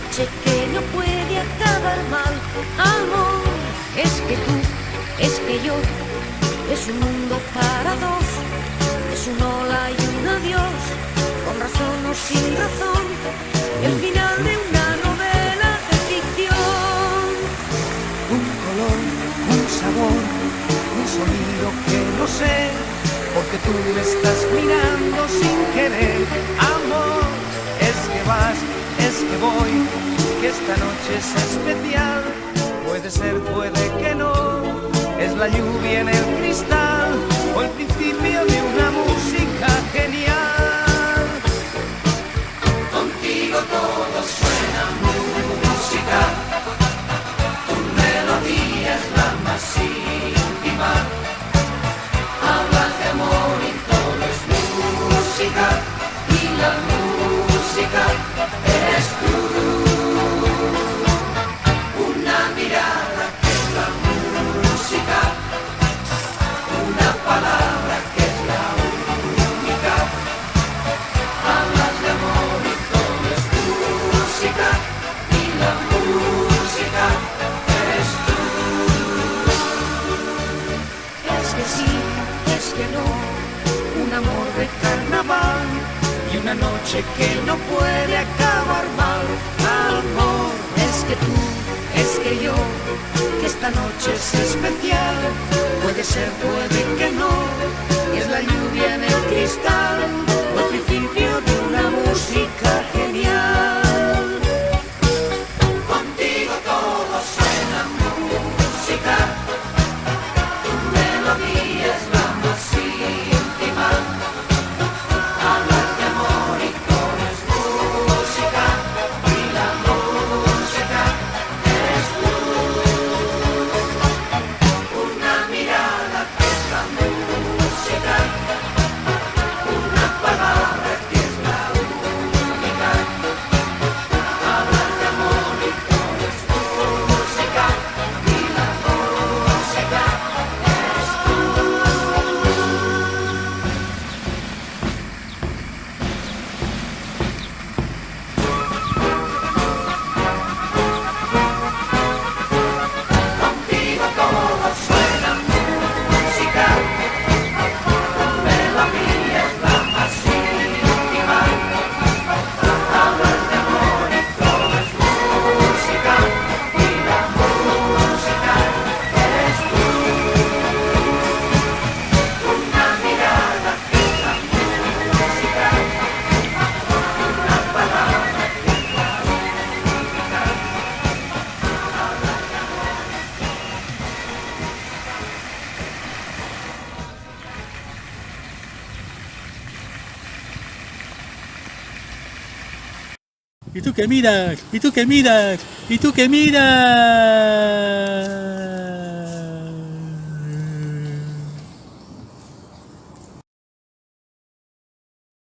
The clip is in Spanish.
noche que no puede acabar mal. Amor, es que tú, es que yo, es un mundo para dos, es un hola y un adiós, con razón o sin razón, el final de una novela de ficción. Un color, un sabor, un sonido que no sé, porque tú me estás mirando sin querer. Amor, es que vas, es que voy, que esta noche es especial. Puede ser, puede que no, es la lluvia en el cristal o el principio de una música genial. Contigo todo suena música, tu melodía es la más íntima. Hablas de amor y todo es música, y la música eres tú. Una mirada que es la música, una palabra que es la única. Hablas de amor y todo es música, y la música eres tú. Es que sí, es que no, un amor de carnaval Y una noche que no puede acabar mal. amor, es que tú, es que yo, Que esta noche es especial. puede ser, puede que no, Es la lluvia en el cristal o el principio de una música genial. Contigo todo suena música, tu melodía es la más íntima. Hablas de amor y todo es música, y la música eres tú. Una mirada que es la música, una palabra que es la única. Hablas de amor y todo es música, y la música eres tú. Contigo todo suena música, tu melodía es la más íntima. Hablas de amor y todo es música, y la música eres tú. Una mirada que es la música, una palabra que es la única. Hablas de amor. ¿Y tú qué miras? ¿Y tú qué miras? ¿Y tú qué miras?